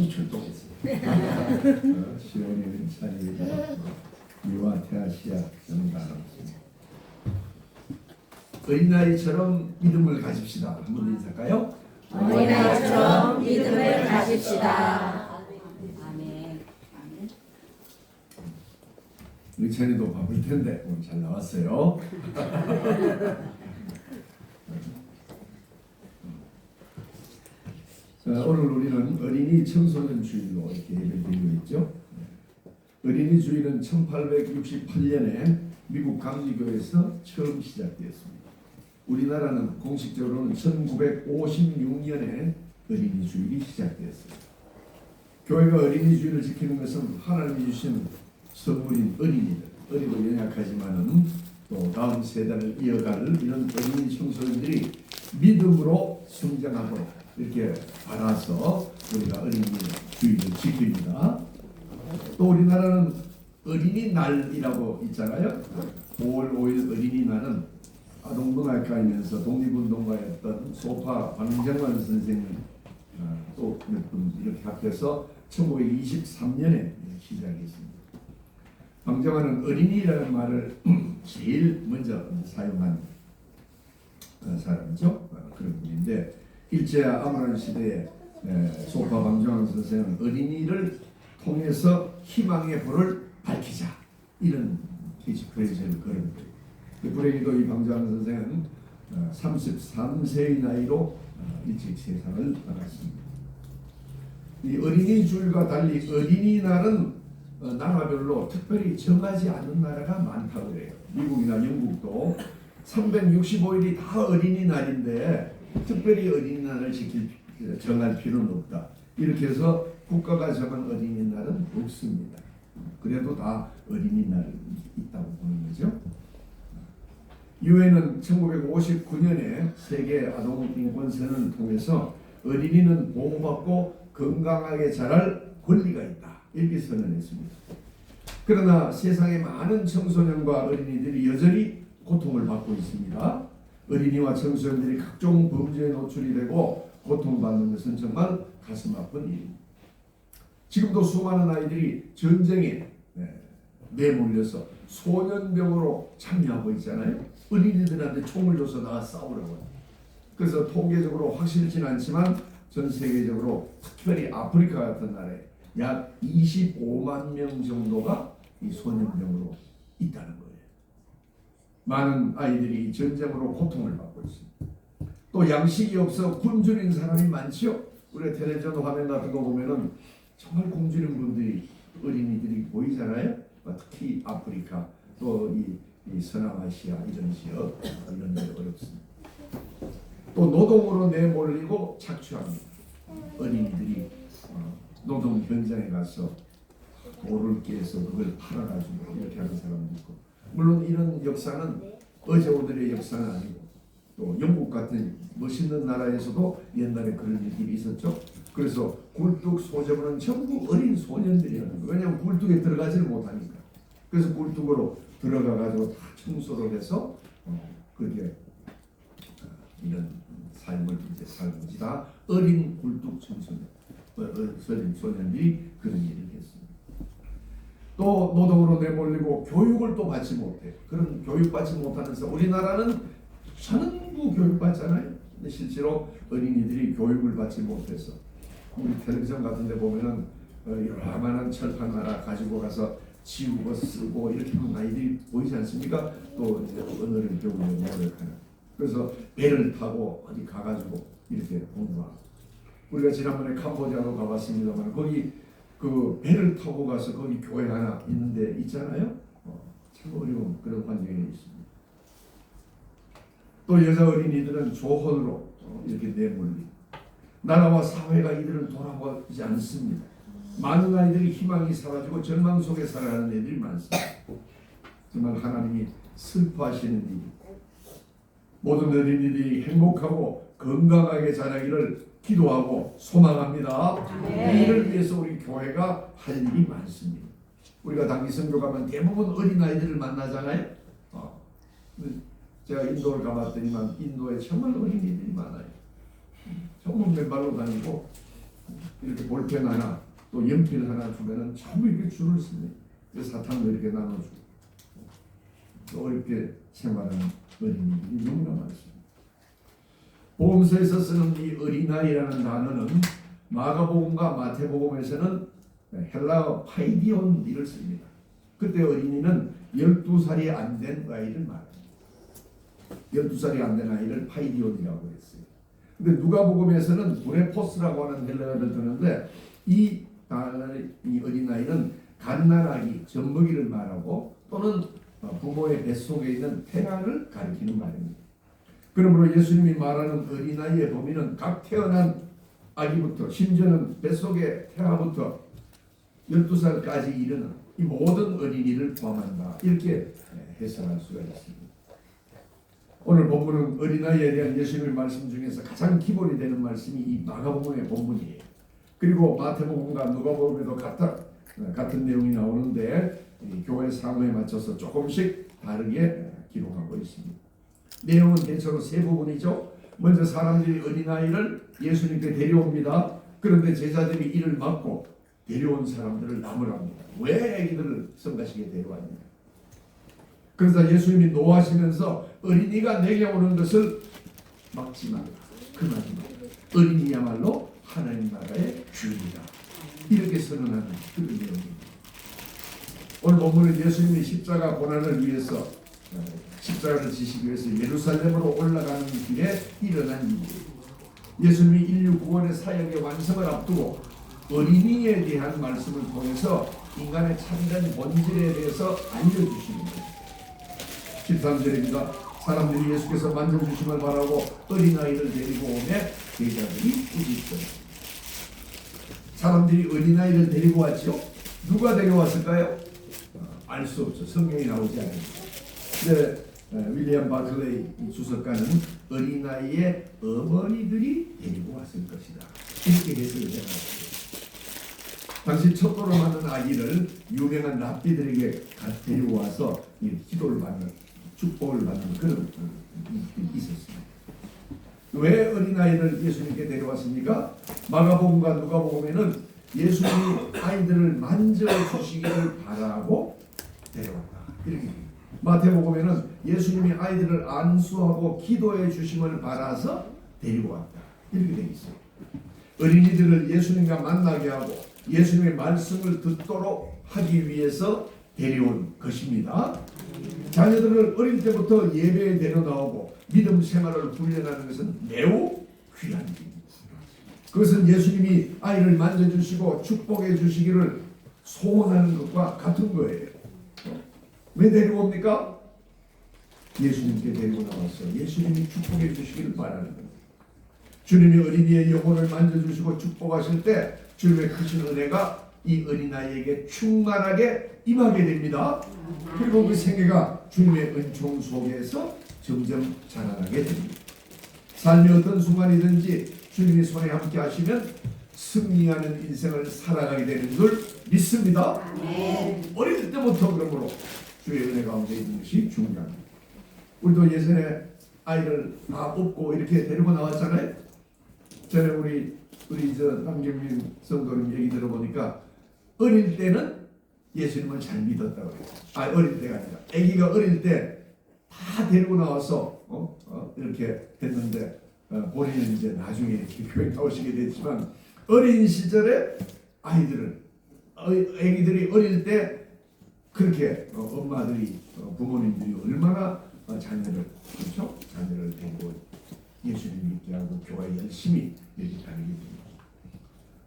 많이 출동했어요. 시온이는 찬이가 미와 테아시아 정답. 어린아이처럼 믿음을 가집시다. 한번 인사할까요? 어린아이처럼 믿음을 가집시다. 아멘. 우리 찬이도 바쁠 텐데 오늘 잘 나왔어요. 자, 오늘 우리는 어린이 청소년 주일로 이렇게 예배드리고 있죠. 어린이 주일은 1868년에 미국 감리교에서 처음 시작되었습니다. 우리나라는 공식적으로는 1956년에 어린이 주일이 시작되었습니다. 교회가 어린이 주일을 지키는 것은 하나님이 주신 선물인 어린이들, 어리고 연약하지만은 또 다음 세대를 이어갈 이런 어린이 청소년들이 믿음으로 성장하도록 이렇게 알아서 우리가 어린이 주일을 지킵니다. 또 우리나라는 어린이날이라고 있잖아요. 5월 5일 어린이날은 아동문학가이면서 독립운동가였던 소파 방정환 선생님 또 몇 분 이렇게 합해서 1923년에 시작했습니다. 방정환은 어린이라는 말을 제일 먼저 사용한 사람이죠. 그런 분인데 일제 아무란 시대에 소파 방정환 선생은 어린이를 통해서 희망의 불을 밝히자 이런 캐치프레이즈를 걸은 거예요. 불행히도 이 방정환 선생은 33세의 나이로 일찍 세상을 떠났습니다. 이 어린이 주일과 달리 어린이날은 나라별로 특별히 정하지 않는 나라가 많다고 그래요. 미국이나 영국도 365일이 다 어린이날인데 특별히 어린이날을 정할 필요는 없다. 이렇게 해서 국가가 정한 어린이날은 없습니다. 그래도 다 어린이날이 있다고 보는 거죠. 유엔은 1959년에 세계 아동인권선언을 통해서 어린이는 보호받고 건강하게 자랄 권리가 있다. 이렇게 선언했습니다. 그러나 세상의 많은 청소년과 어린이들이 여전히 고통을 받고 있습니다. 어린이와 청소년들이 각종 범죄에 노출이 되고 고통받는 것은 정말 가슴 아픈 일입니다. 지금도 수많은 아이들이 전쟁에 내몰려서 소년병으로 참여하고 있잖아요. 어린이들한테 총을 줘서 나가 싸우라고. 그래서 통계적으로 확실치는 않지만 전 세계적으로 특별히 아프리카 같은 나라에 약 25만 명 정도가 이 소년병으로 있다는 거예요. 많은 아이들이 전쟁으로 고통을 받고 있습니다. 또 양식이 없어 굶주린 사람이 많지요. 우리가 텔레비전 화면 같은 거 보면은 정말 굶주린 분들이 어린이들이 보이잖아요. 특히 아프리카 또 이 서남아시아 이런 지역 이런 데 어렵습니다. 또 노동으로 내몰리고 착취합니다. 어린이들이 노동 현장에 가서 돌을 깨서 그걸 팔아가지고 이렇게 하는 사람도 있고, 물론 이런 역사는 어제 오늘의 역사는 아니고 또 영국 같은 멋있는 나라에서도 옛날에 그런 일들이 있었죠. 그래서 굴뚝 소재물은 전부 어린 소년들이라는 거예요. 왜냐하면 굴뚝에 들어가지를 못하니까. 그래서 굴뚝으로 들어가가지고 다 청소를 해서 그렇게 이런 삶을 이제 살고지다. 어린 굴뚝 청소년, 어린 소년들이 그런 일을 했습니다. 또 노동으로 내몰리고 교육을 또 받지 못해. 그런 교육받지 못하면서 우리나라는 전부 교육받잖아요. 근데 실제로 어린이들이 교육을 받지 못해서 우리 텔레비전 같은 데 보면은 요만한 철판 하나 가지고 가서 지우고 쓰고 이렇게 하는 아이들이 보이지 않습니까? 또 이제 언어를 배우려고 노력하는. 그래서 배를 타고 어디 가가지고 이렇게 공부하고. 우리가 지난번에 캄보디아로 가봤습니다만 거기 그 배를 타고 가서 거기 교회 하나 있는데 있잖아요. 참 어려운 그런 환경에 있습니다. 또 여자 어린이들은 조혼으로 이렇게 내몰리고 나라와 사회가 이들을 돌아보지 않습니다. 많은 아이들이 희망이 사라지고 절망 속에 살아가는 애들이 많습니다. 정말 하나님이 슬퍼하시는 일이 모든 어린이들이 행복하고 건강하게 자라기를 기도하고 소망합니다. 이 일을 위해서 우리 교회가 할 일이 많습니다. 우리가 단기 선교 가면 대부분 어린아이들을 만나잖아요. 제가 인도를 가봤더니만 인도에 정말 어린이들이 많아요. 정말 맨발로 다니고 이렇게 볼펜 하나 또 연필 하나 주면은 전부 이렇게 줄을 씁니다. 그래서 사탕도 이렇게 나눠주고 또 어렵게 생활하는 어린이들이 너무나 많습니다. 복음서에서 쓰는 이 어린아이라는 단어는 마가복음과 마태복음에서는 헬라어 파이디온이를 씁니다. 그때 어린이는 12살이 안 된 아이를 말합니다. 12살이 안 된 아이를 파이디온이라고 했어요. 근데 누가복음에서는 브레포스라고 하는 헬라어를 쓰는데 이 어린아이는 갓난아기, 젖먹이를 말하고 또는 부모의 뱃속에 있는 태아를 가리키는 말입니다. 그러므로 예수님이 말하는 어린아이의 범위는 각 태어난 아기부터 심지어는 뱃속의 태아부터 12살까지 이르는 이 모든 어린이를 포함한다. 이렇게 해석할 수가 있습니다. 오늘 본문은 어린아이에 대한 예수님의 말씀 중에서 가장 기본이 되는 말씀이 이 마가복음의 본문이에요. 그리고 마태복음과 누가복음에도 같은 내용이 나오는데 교회 상호에 맞춰서 조금씩 다르게 기록하고 있습니다. 내용은 대체로 세 부분이죠. 먼저 사람들이 어린아이를 예수님께 데려옵니다. 그런데 제자들이 이를 막고 데려온 사람들을 나무랍니다. 왜 아기들을 성가시게 데려왔냐. 그래서 예수님이 노하시면서 어린이가 내게 오는 것을 막지 말라. 금하지 말라. 어린이야말로 하나님 나라의 주인이다. 이렇게 선언하는 그런 내용입니다. 오늘 본문은 예수님이 십자가 고난을 위해서 십자가를 지시기 위해서 예루살렘으로 올라가는 길에 일어난 일이에요. 예수님이 인류 구원의 사역의 완성을 앞두고 어린이에 대한 말씀을 통해서 인간의 참된 본질에 대해서 알려주시는 거예요. 13절입니다. 사람들이 예수께서 만져주심을 바라고 어린아이를 데리고 오매 제자들이 꾸짖더라. 사람들이 어린아이를 데리고 왔죠. 누가 데려왔을까요? 알 수 없죠. 성경이 나오지 않습니다. 윌리엄 바클레이 주석가는 어린아이의 어머니들이 데리고 왔을 것이다. 이렇게 해석을 해놨습니다. 당시 첩보로 만든 아기를 유명한 랍비들에게 데리고 와서 기도를 받는, 축복을 받는 그런 일이 있었습니다. 왜 어린아이를 예수님께 데려왔습니까? 마가복음과 누가복음에는 예수님이 아이들을 만져주시기를 바라고 데려왔다. 이렇게 마태복음에는 예수님이 아이들을 안수하고 기도해 주심을 바라서 데리고 왔다. 이렇게 되어 있어요. 어린이들을 예수님과 만나게 하고 예수님의 말씀을 듣도록 하기 위해서 데려온 것입니다. 자녀들을 어릴 때부터 예배에 데려나오고 믿음 생활을 훈련하는 것은 매우 귀한 일입니다. 그것은 예수님이 아이를 만져주시고 축복해 주시기를 소원하는 것과 같은 거예요. 왜 데려옵니까? 예수님께 데리고 나와서 예수님이 축복해 주시기를 바라는 겁니다. 주님이 어린이의 영혼을 만져주시고 축복하실 때 주님의 크신 은혜가 이 어린아이에게 충만하게 임하게 됩니다. 그리고 그 생애가 주님의 은총 속에서 점점 자라나게 됩니다. 삶의 어떤 순간이든지 주님이 손에 함께 하시면 승리하는 인생을 살아가게 되는 걸 믿습니다. 어릴 때부터 그러므로 주의 은혜 가운데 있는 것이 중요합니다. 우리도 예전에 아이를 다 업고 이렇게 데리고 나왔잖아요. 전에 우리 남경민 성도님 얘기 들어보니까 어릴 때는 예수님을 잘 믿었다고 해요. 어릴 때가 아니라 아기가 어릴 때 다 데리고 나와서 이렇게 했는데 본인은 이제 나중에 이렇게 교회 나오시게 됐지만 어린 시절에 아기들이 어릴 때 그렇게 엄마들이 부모님들이 얼마나 자녀를 데리고 예수님 믿게 하고 교회 열심히 이렇게 다니게 됩니다.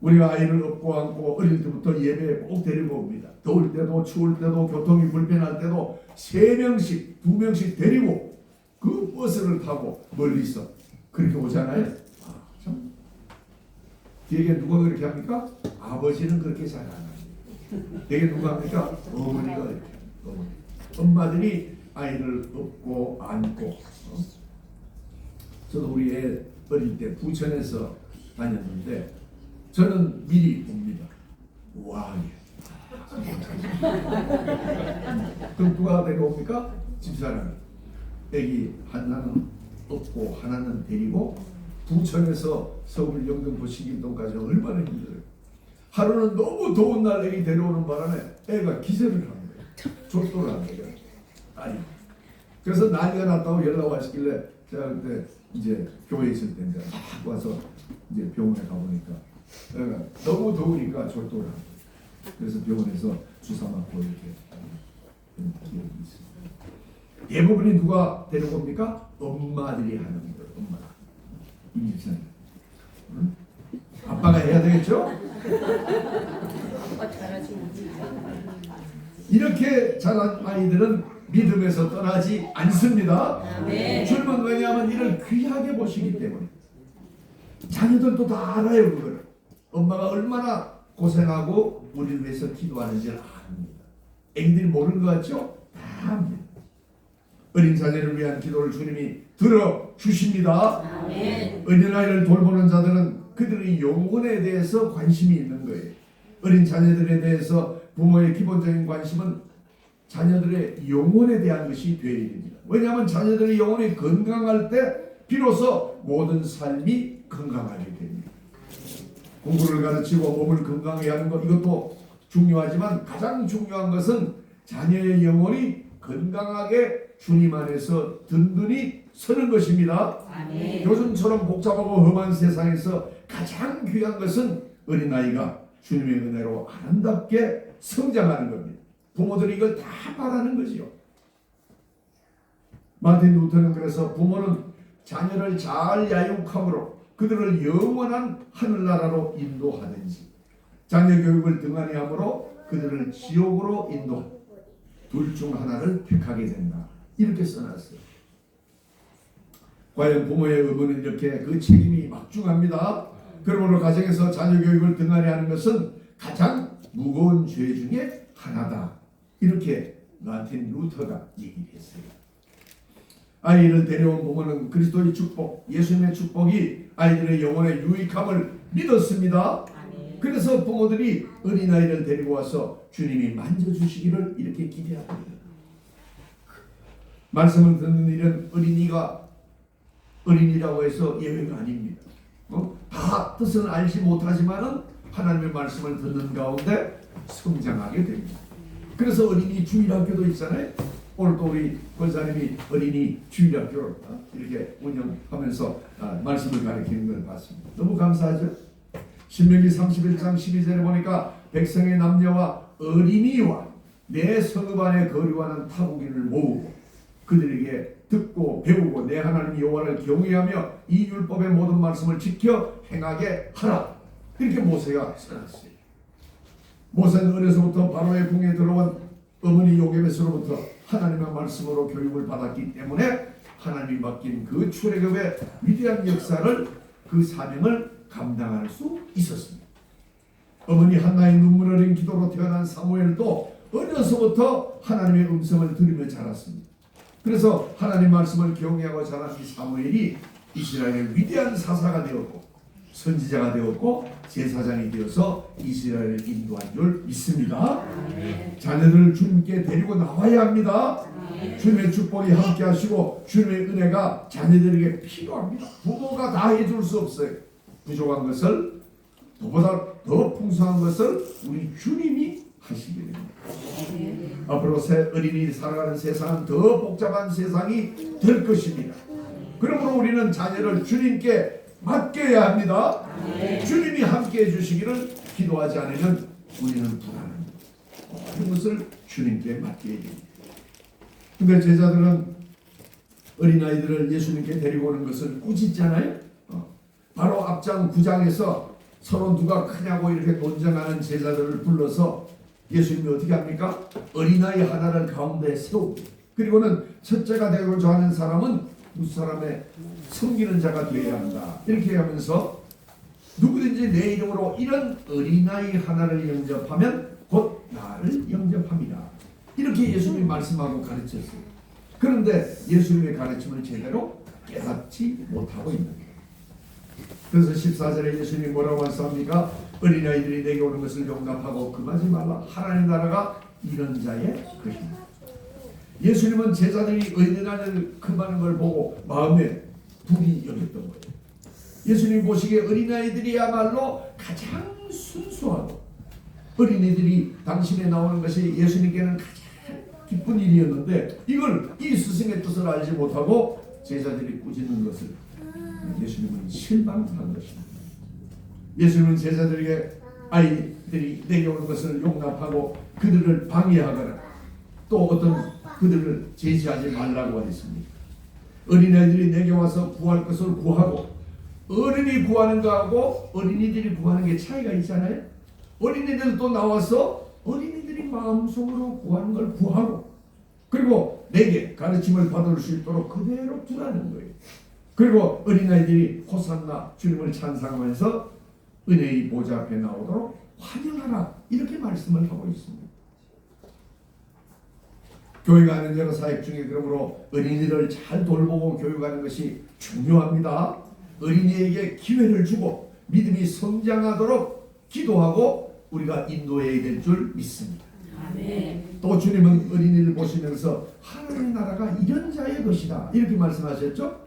우리가 아이를 업고 안고 어릴 때부터 예배에 꼭 데리고 옵니다. 더울 때도 추울 때도 교통이 불편할 때도 3명씩 2명씩 데리고 그 버스를 타고 멀리서 그렇게 오잖아요. 참 뒤에 누가 그렇게 합니까? 아버지는 그렇게 잘 안 합니다. 뒤에 누가 합니까? 어머니가 이렇게 합니다. 엄마들이 아이를 업고 안고 저도 우리 애 어릴 때 부천에서 다녔는데 저는 미리 봅니다. 와, 그럼 누가 데려옵니까? 집사람이. 애기 하나는 업고 하나는 데리고 부천에서 서울 영등포 신김동까지 얼마나 힘들어요. 하루는 너무 더운 날 애기 데려오는 바람에 애가 기절을 한 거예요. 족도를 한 거예요. 아니. 그래서 난리가 났다고 연락 왔길래 제가 그때 이제 교회에 있을 때인데 막 와서 이제 병원에 가보니까 애가 너무 더우니까 족도를 한 거예요. 그래서 병원에서 주사 맞고 이렇게 한 기억이 있습니다. 대부분이 누가 데려옵니까? 엄마들이 하는 거예요. 엄마. 이 집사님. 응? 아빠가 해야 되겠죠? 이렇게 자란 아이들은 믿음에서 떠나지 않습니다. 주님은 왜냐하면 이를 귀하게 보시기 때문에. 자녀들도 다 알아요. 그걸. 엄마가 얼마나 고생하고 우리를 위해서 기도하는지를 압니다. 애기들이 모르는 것 같죠? 다 압니다. 어린 자녀를 위한 기도를 주님이 들어주십니다. 어린아이를 돌보는 자들은 그들의 영혼에 대해서 관심이 있는 거예요. 어린 자녀들에 대해서 부모의 기본적인 관심은 자녀들의 영혼에 대한 것이 되어야 됩니다. 왜냐하면 자녀들의 영혼이 건강할 때 비로소 모든 삶이 건강하게 됩니다. 공부를 가르치고 몸을 건강하게 하는 것 이것도 중요하지만 가장 중요한 것은 자녀의 영혼이 건강하게 주님 안에서 든든히 서는 것입니다. 요즘처럼 복잡하고 험한 세상에서 가장 귀한 것은 어린아이가 주님의 은혜로 아름답게 성장하는 겁니다. 부모들이 이걸 다 바라는 거지요. 마틴 루터는 그래서 부모는 자녀를 잘 야육함으로 그들을 영원한 하늘나라로 인도하든지 자녀 교육을 등한히 함으로 그들을 지옥으로 인도하든지 둘 중 하나를 택하게 된다. 이렇게 써놨어요. 과연 부모의 의무는 이렇게 그 책임이 막중합니다. 그러므로 가정에서 자녀 교육을 등한히 하는 것은 가장 무거운 죄 중에 하나다. 이렇게 마틴 루터가 얘기를 했어요. 아이를 데려온 부모는 그리스도의 축복, 예수님의 축복이 아이들의 영혼의 유익함을 믿었습니다. 그래서 부모들이 어린아이를 데리고 와서 주님이 만져주시기를 이렇게 기대합니다. 말씀을 듣는 일은 어린이라고 해서 예외가 아닙니다. 다 뜻은 알지 못하지만은 하나님의 말씀을 듣는 가운데 성장하게 됩니다. 그래서 어린이 주일학교도 있잖아요. 오늘 또 우리 권사님이 어린이 주일학교를 이렇게 운영하면서 말씀을 가르치는 걸 봤습니다. 너무 감사하죠? 신명기 31장 12절에 보니까 백성의 남녀와 어린이와 내 성읍 안에 거류하는 타국인을 모으고 그들에게 듣고 배우고 내 하나님 여호와를 경외하며 이 율법의 모든 말씀을 지켜 행하게 하라. 이렇게 모세가 써놨어요. 모세는 어려서부터 바로의 궁에 들어온 어머니 요게벳으로부터 하나님의 말씀으로 교육을 받았기 때문에 하나님이 맡긴 그 출애굽의 위대한 역사를 그 사명을 감당할 수 있었습니다. 어머니 한나의 눈물 어린 기도로 태어난 사무엘도 어려서부터 하나님의 음성을 들으며 자랐습니다. 그래서 하나님 말씀을 경외하고 자란 이 사무엘이 이스라엘의 위대한 사사가 되었고 선지자가 되었고 제사장이 되어서 이스라엘을 인도한 줄 믿습니다. 자녀들을 주님께 데리고 나와야 합니다. 주님의 축복이 함께 하시고 주님의 은혜가 자녀들에게 필요합니다. 부모가 다 해줄 수 없어요. 부족한 것을 그보다 더 풍성한 것을 우리 주님이 하시게 됩니다. 앞으로 어린이 살아가는 세상은 더 복잡한 세상이 될 것입니다. 그러므로 우리는 자녀를 주님께 맡겨야 합니다. 주님이 함께 해주시기를 기도하지 않으면 우리는 불안합니다. 모든 것을 주님께 맡겨야 됩니다. 근데 제자들은 어린아이들을 예수님께 데리고 오는 것을 꾸짖잖아요. 바로 앞장 9장에서 서로 누가 크냐고 이렇게 논쟁하는 제자들을 불러서 예수님이 어떻게 합니까? 어린아이 하나를 가운데 세우고 그리고는 첫째가 되고자 하는 사람은 두 사람의 섬기는 자가 되어야 한다. 이렇게 하면서 누구든지 내 이름으로 이런 어린아이 하나를 영접하면 곧 나를 영접합니다. 이렇게 예수님이 말씀하고 가르쳤어요. 그런데 예수님의 가르침을 제대로 깨닫지 못하고 있는 거예요. 그래서 14절에 예수님이 뭐라고 말씀합니까? 어린아이들이 내게 오는 것을 용납하고 금하지 말라. 하나님 나라가 이런 자의 것입니다. 예수님은 제자들이 어린아이를 금하는 걸 보고 마음에 불이 여겼던 거예요. 예수님 보시기에 어린아이들이야말로 가장 순수하고, 어린이들이 당신에 나오는 것이 예수님께는 가장 기쁜 일이었는데, 이걸 이 스승의 뜻을 알지 못하고 제자들이 꾸짖는 것을 예수님은 실망한 것입니다. 예수님은 제자들에게 아이들이 내게 오는 것을 용납하고 그들을 방해하거나 또 어떤 그들을 제지하지 말라고 하셨습니다. 어린아이들이 내게 와서 구할 것을 구하고, 어른이 구하는 거하고 어린이들이 구하는 게 차이가 있잖아요. 어린이들도 나와서 어린이들이 마음속으로 구하는 걸 구하고, 그리고 내게 가르침을 받을 수 있도록 그대로 두라는 거예요. 그리고 어린아이들이 호산나 주님을 찬양하면서 은혜의 보좌 앞에 나오도록 환영하라, 이렇게 말씀을 하고 있습니다. 교회가 하는 여러 사역 중에 그러므로 어린이를 잘 돌보고 교육하는 것이 중요합니다. 어린이에게 기회를 주고 믿음이 성장하도록 기도하고 우리가 인도해야 될 줄 믿습니다. 아멘. 또 주님은 어린이를 보시면서 하나님의 나라가 이런 자의 것이다, 이렇게 말씀하셨죠.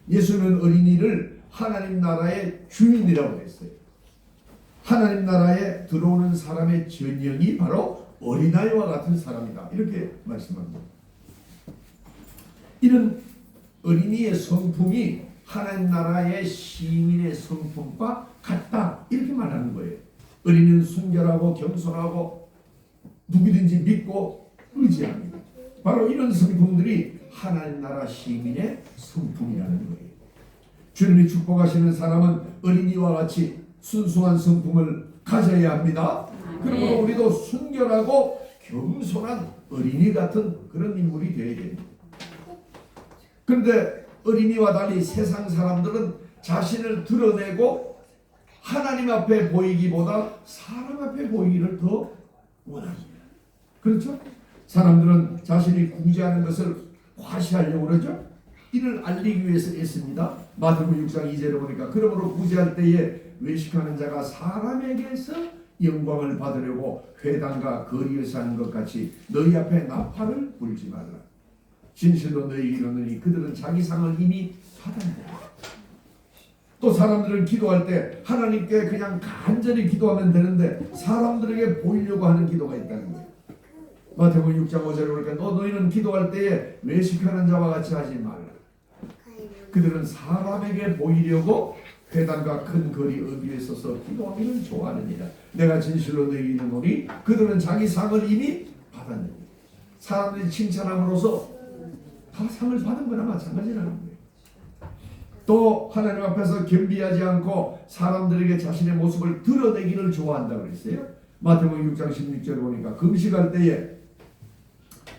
예수는 어린이를 하나님 나라의 주인이라고 했어요. 하나님 나라에 들어오는 사람의 전형이 바로 어린아이와 같은 사람이다, 이렇게 말씀합니다. 이런 어린이의 성품이 하나님 나라의 시민의 성품과 같다, 이렇게 말하는 거예요. 어린이는 순결하고 겸손하고 누구든지 믿고 의지합니다. 바로 이런 성품들이 하나님 나라 시민의 성품이라는 거예요. 주님이 축복하시는 사람은 어린이와 같이 순수한 성품을 가져야 합니다. 그러므로 우리도 순결하고 겸손한 어린이 같은 그런 인물이 되어야 됩니다. 그런데 어린이와 달리 세상 사람들은 자신을 드러내고 하나님 앞에 보이기보다 사람 앞에 보이기를 더 원합니다. 그렇죠? 사람들은 자신이 구제하는 것을 과시하려고 그러죠. 이를 알리기 위해서 애씁니다. 마태복음 6장 2절에 보니까 그러므로 구제할 때에 외식하는 자가 사람에게서 영광을 받으려고 회당과 거리에서 하는 것 같이 너희 앞에 나팔을 불지 말라. 진실로 너희에게 이르노니 그들은 자기 상을 이미 받았느니라. 또 사람들은 기도할 때 하나님께 그냥 간절히 기도하면 되는데 사람들에게 보이려고 하는 기도가 있다는 거예요. 마태복음 6장 5절에 보니까 너희는 기도할 때에 외식하는 자와 같이 하지 말라. 그들은 사람에게 보이려고 회당과 큰 거리 어귀에 서서 기도하기를 좋아하느니라. 내가 진실로 너희에게 이르노니 그들은 자기 상을 이미 받았느니라. 사람들이 칭찬함으로써 다 상을 받은 거나 마찬가지라는 거예요. 또 하나님 앞에서 겸비하지 않고 사람들에게 자신의 모습을 드러내기를 좋아한다고 그랬어요. 마태복음 6장 16절에 보니까 금식할 때에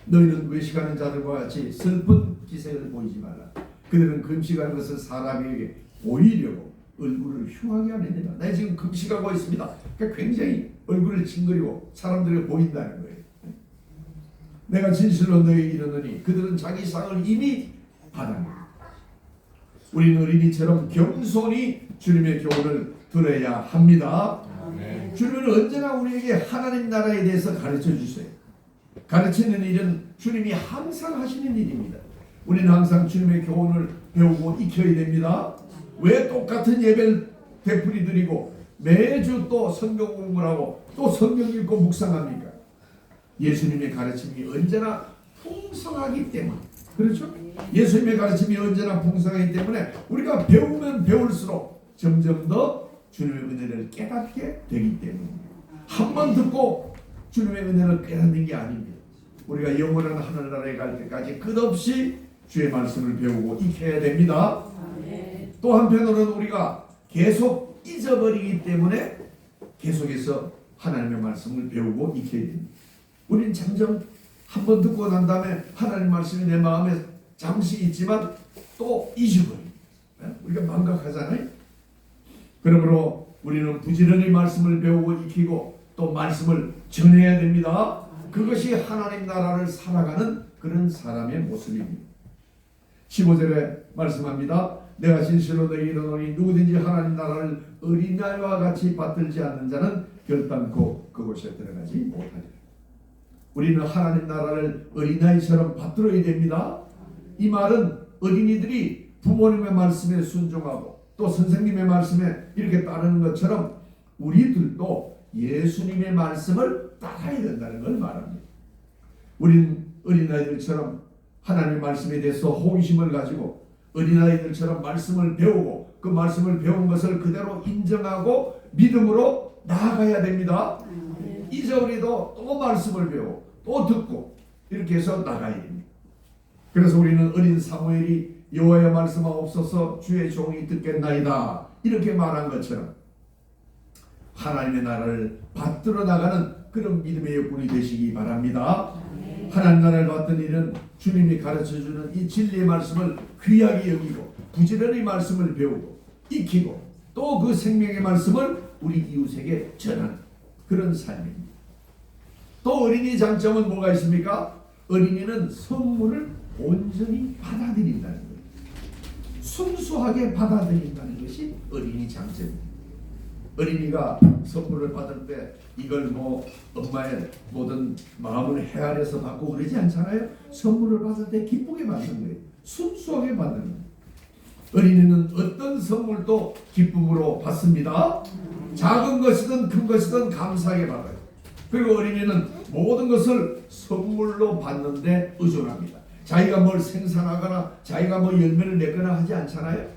너희는 외식하는 자들과 같이 슬픈 기색을 보이지 말라. 그들은 금식하는 것을 사람에게 보이려고 얼굴을 흉하게 하느니라. 나 지금 금식하고 있습니다. 그러니까 굉장히 얼굴을 징그리고 사람들에게 보인다는 거예요. 내가 진실로 너희에게 이르노니 그들은 자기 상을 이미 받았느니라. 우리는 어린이처럼 겸손히 주님의 교훈을 들어야 합니다. 주님은 언제나 우리에게 하나님 나라에 대해서 가르쳐 주세요. 가르치는 일은 주님이 항상 하시는 일입니다. 우리는 항상 주님의 교훈을 배우고 익혀야 됩니다. 왜 똑같은 예배를 되풀이 드리고 매주 또 성경 공부를 하고 또 성경 읽고 묵상합니까? 예수님의 가르침이 언제나 풍성하기 때문에. 그렇죠? 예수님의 가르침이 언제나 풍성하기 때문에 우리가 배우면 배울수록 점점 더 주님의 은혜를 깨닫게 되기 때문입니다. 한 번 듣고 주님의 은혜를 깨닫는 게 아닙니다. 우리가 영원한 하늘나라에 갈 때까지 끝없이 주의 말씀을 배우고 익혀야 됩니다. 또 한편으로는 우리가 계속 잊어버리기 때문에 계속해서 하나님의 말씀을 배우고 익혀야 됩니다. 우리는 점점 한 번 듣고 난 다음에 하나님 말씀이 내 마음에 잠시 있지만 또 잊어버립니다. 우리가 망각하잖아요. 그러므로 우리는 부지런히 말씀을 배우고 익히고 또 말씀을 전해야 됩니다. 그것이 하나님 나라를 살아가는 그런 사람의 모습입니다. 15절에 말씀합니다. 내가 진실로 너희에게 이르노니 누구든지 하나님 나라를 어린아이와 같이 받들지 않는 자는 결단코 그곳에 들어가지 못하리라. 우리는 하나님 나라를 어린아이처럼 받들어야 됩니다. 이 말은 어린이들이 부모님의 말씀에 순종하고 또 선생님의 말씀에 이렇게 따르는 것처럼 우리들도 예수님의 말씀을 따라야 된다는 걸 말합니다. 우린 어린아이들처럼 하나님의 말씀에 대해서 호기심을 가지고 어린아이들처럼 말씀을 배우고 그 말씀을 배운 것을 그대로 인정하고 믿음으로 나아가야 됩니다. 이제 우리도 또 말씀을 배우고 또 듣고 이렇게 해서 나가야 됩니다. 그래서 우리는 어린 사무엘이 여호와의 말씀하옵소서 주의 종이 듣겠나이다 이렇게 말한 것처럼 하나님의 나라를 받들어 나가는 그런 믿음의 여군이 되시기 바랍니다. 하나님 나라를 받던 일은 주님이 가르쳐주는 이 진리의 말씀을 귀하게 여기고 부지런히 말씀을 배우고 익히고 또 그 생명의 말씀을 우리 이웃에게 전하는 그런 삶입니다. 또 어린이 장점은 뭐가 있습니까? 어린이는 선물을 온전히 받아들인다는 거예요. 순수하게 받아들인다는 것이 어린이 장점입니다. 어린이가 선물을 받을 때 이걸 뭐 엄마의 모든 마음을 헤아려서 받고 그러지 않잖아요. 선물을 받을 때 기쁘게 받는 거예요. 순수하게 받는 거예요. 어린이는 어떤 선물도 기쁨으로 받습니다. 작은 것이든 큰 것이든 감사하게 받아요. 그리고 어린이는 모든 것을 선물로 받는데 의존합니다. 자기가 뭘 생산하거나 자기가 뭐 열매를 내거나 하지 않잖아요.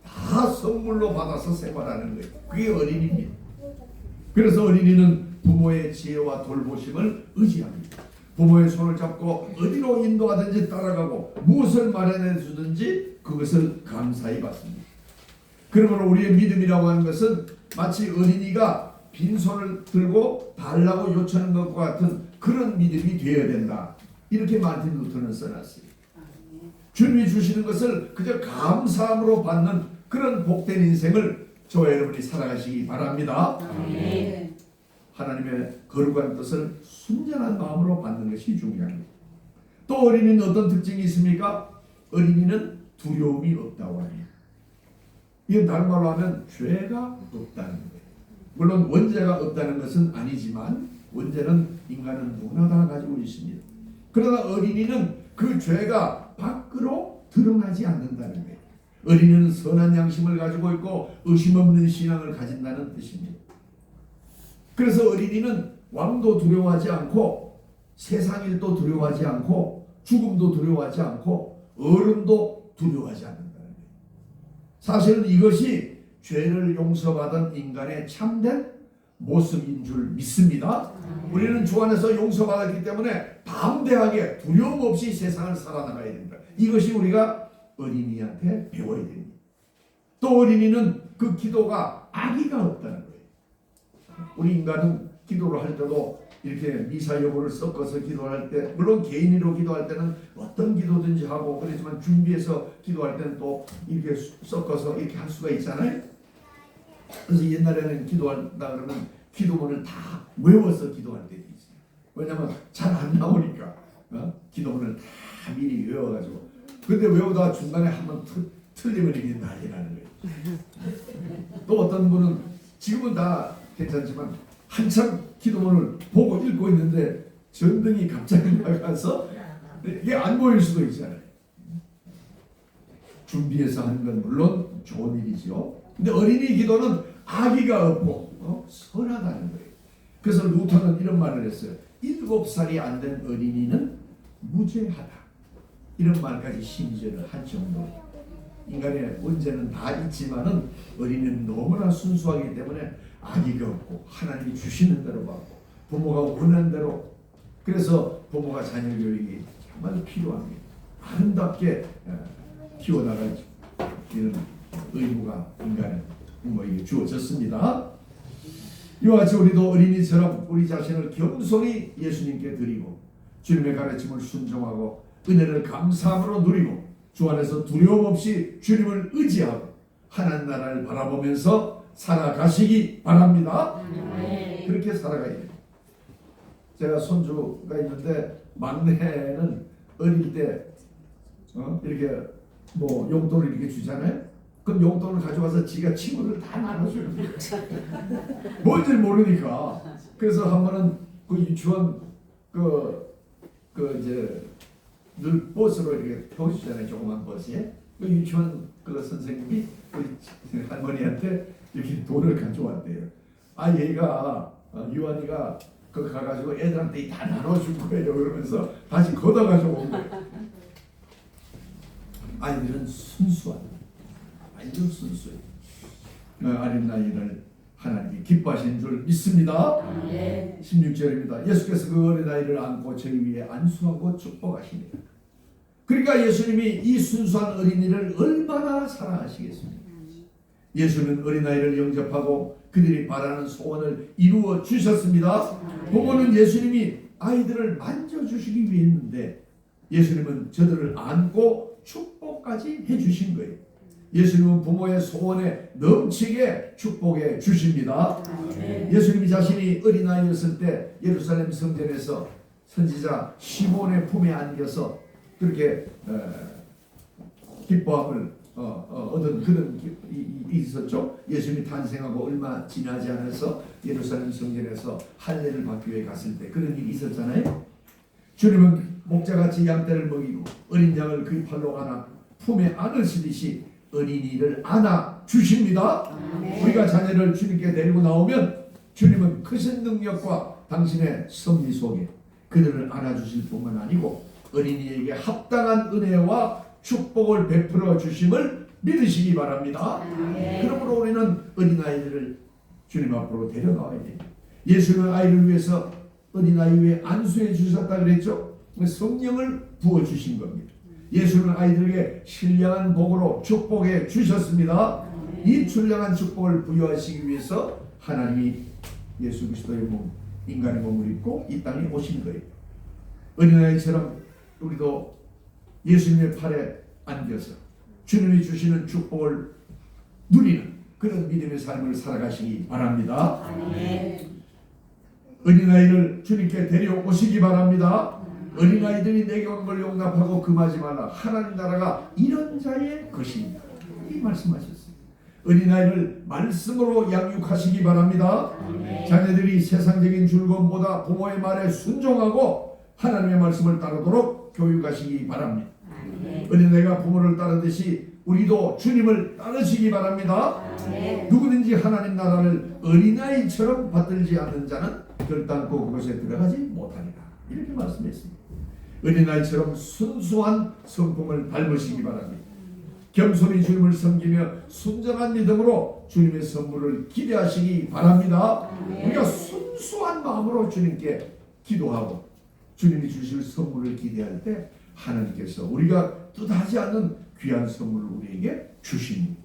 다 선물로 받아서 생활하는 거예요. 그게 어린이입니다. 그래서 어린이는 부모의 지혜와 돌보심을 의지합니다. 부모의 손을 잡고 어디로 인도하든지 따라가고 무엇을 마련해 주든지 그것을 감사히 받습니다. 그러므로 우리의 믿음이라고 하는 것은 마치 어린이가 빈손을 들고 달라고 요청하는 것과 같은 그런 믿음이 되어야 된다. 이렇게 마틴 루터는 써놨어요. 주님이 주시는 것을 그저 감사함으로 받는 그런 복된 인생을 저와 여러분이 살아가시기 바랍니다. 네. 하나님의 거룩한 뜻을 순전한 마음으로 받는 것이 중요합니다. 또 어린이는 어떤 특징이 있습니까? 어린이는 두려움이 없다고 합니다. 이건 다른 말로 하면 죄가 없다는 거예요. 물론 원죄가 없다는 것은 아니지만 원죄는 인간은 누구나 다 가지고 있습니다. 그러나 어린이는 그 죄가 밖으로 드러나지 않는다는 거예요. 어린이는 선한 양심을 가지고 있고 의심 없는 신앙을 가진다는 뜻입니다. 그래서 어린이는 왕도 두려워하지 않고 세상 일도 두려워하지 않고 죽음도 두려워하지 않고 어른도 두려워하지 않는다는 거예요. 사실은 이것이 죄를 용서받은 인간의 참된 모습인 줄 믿습니다. 우리는 주 안에서 용서받았기 때문에 담대하게 두려움 없이 세상을 살아나가야 됩니다. 이것이 우리가 어린이한테 배워야 됩니다. 또 어린이는 그 기도가 악의가 없다는 거예요. 우리 인간은 기도를 할 때도 이렇게 미사 여부를 섞어서 기도할 때 물론 개인으로 기도할 때는 어떤 기도든지 하고 그렇지만 준비해서 기도할 때는 또 이렇게 섞어서 이렇게 할 수가 있잖아요. 그래서 옛날에는 기도한다 그러면 기도문을 다 외워서 기도할 때도 있어요. 왜냐하면 잘 안 나오니까 기도문을 다 미리 외워가지고 근데 외우다가 중간에 한번 틀리면 이게 난리 나는 거예요. 또 어떤 분은 지금은 다 괜찮지만 한참 기도문을 보고 읽고 있는데 전등이 갑자기 나가서 이게 안 보일 수도 있잖아요. 준비해서 하는 건 물론 좋은 일이죠. 근데 어린이 기도는 악의가 없고 선하다는 거예요. 그래서 루터는 이런 말을 했어요. 7살이 안 된 어린이는 무죄하다. 이런 말까지 심지어는 한 정도예요. 인간의 문제는 다 있지만은 어린이는 너무나 순수하기 때문에 악의가 없고 하나님이 주시는 대로 받고 부모가 원하는 대로 그래서 부모가 자녀 교육이 정말 필요합니다. 아름답게 키워나갈 이런 의무가 인간의 부모에게 주어졌습니다. 이와 같이 우리도 어린이처럼 우리 자신을 겸손히 예수님께 드리고 주님의 가르침을 순종하고 은혜를 감사함으로 누리고 주 안에서 두려움 없이 주님을 의지하고 하나님 나라를 바라보면서 살아가시기 바랍니다. 그렇게 살아가야 돼요. 제가 손주가 있는데 막내는 어릴 때 이렇게 뭐 용돈을 이렇게 주잖아요. 그럼 용돈을 가져와서 지가 친구들 다 나눠줘요. 뭔지 모르니까. 그래서 한 번은 그 유치원 이제 늘 버스로 이렇게 태워주잖아요. 조그만 버스에. 그 유치원 그 선생님이 우리 할머니한테 이렇게 돈을 가져왔대요. 아 얘가 유한이가 그 가가지고 애들한테 다 나눠준 거예요. 그러면서 다시 걷어 가져온 거예요. 아이들은 순수한, 아이들 순수해요. 어린 나이를 하나님이 기뻐하시는 줄 믿습니다. 16절입니다. 예수께서 그 어린아이를 안고 저희 위에 안수하고 축복하십니다. 그러니까 예수님이 이 순수한 어린이를 얼마나 사랑하시겠습니까? 예수는 어린아이를 영접하고 그들이 바라는 소원을 이루어 주셨습니다. 부모는 예수님이 아이들을 만져주시기 위해 했는데 예수님은 저들을 안고 축복까지 해주신 거예요. 예수님은 부모의 소원에 넘치게 축복해 주십니다. 예수님이 자신이 어린아이였을 때 예루살렘 성전에서 선지자 시몬의 품에 안겨서 그렇게 기뻐함을 얻은 그런 있었죠. 예수님이 탄생하고 얼마 지나지 않아서 예루살렘 성전에서 할례를 받기 위해 갔을 때 그런 일이 있었잖아요. 주님은 목자같이 양떼를 먹이고 어린 양을 그의 팔로 안아 품에 안으시듯이 어린이를 안아 주십니다. 우리가 자녀를 주님께 데리고 나오면 주님은 크신 능력과 당신의 섭리 속에 그들을 안아주실 뿐만 아니고 어린이에게 합당한 은혜와 축복을 베풀어 주심을 믿으시기 바랍니다. 그러므로 우리는 어린아이들을 주님 앞으로 데려가야 됩니다. 예수는 아이를 위해서 어린아이 위에 안수해 주셨다 그랬죠. 성령을 부어주신 겁니다. 예수는 아이들에게 신령한 복으로 축복해 주셨습니다. 이 신령한 축복을 부여하시기 위해서 하나님이 예수 그리스도의 몸, 인간의 몸을 입고 이 땅에 오신 거예요. 어린아이처럼 우리도 예수님의 팔에 안겨서 주님이 주시는 축복을 누리는 그런 믿음의 삶을 살아가시기 바랍니다. 어린아이를 주님께 데려오시기 바랍니다. 어린아이들이 내게 온 걸 용납하고 금하지 말라. 하나님 나라가 이런 자의 것입니다. 이 말씀하셨습니다. 어린아이를 말씀으로 양육하시기 바랍니다. 자녀들이 세상적인 즐거움보다 부모의 말에 순종하고 하나님의 말씀을 따르도록 교육하시기 바랍니다. 어린아이가 부모를 따르듯이 우리도 주님을 따르시기 바랍니다. 누구든지 하나님 나라를 어린아이처럼 받들지 않는 자는 결단코 그것에 들어가지 못하리라. 이렇게 말씀했습니다. 어린아이처럼 순수한 성품을 닮으시기 바랍니다. 겸손히 주님을 섬기며 순전한 믿음으로 주님의 선물을 기대하시기 바랍니다. 우리가 순수한 마음으로 주님께 기도하고 주님이 주실 선물을 기대할 때 하나님께서 우리가 뜻하지 않는 귀한 선물을 우리에게 주십니다.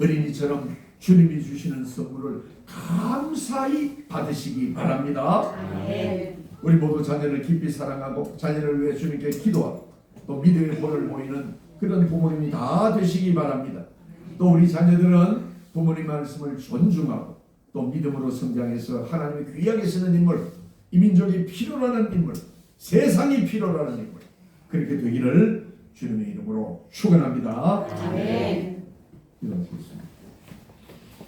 어린이처럼 주님이 주시는 선물을 감사히 받으시기 바랍니다. 우리 모두 자녀를 깊이 사랑하고 자녀를 위해 주님께 기도하고 또 믿음의 본을 모이는 그런 부모님이 다 되시기 바랍니다. 또 우리 자녀들은 부모님 말씀을 존중하고 또 믿음으로 성장해서 하나님의 귀하게 쓰는 인물, 이 민족이 필요로 하는 인물, 세상이 필요로 하는 인물, 그렇게 되기를 주님의 이름으로 축원합니다. 아멘. 기도하겠습니다.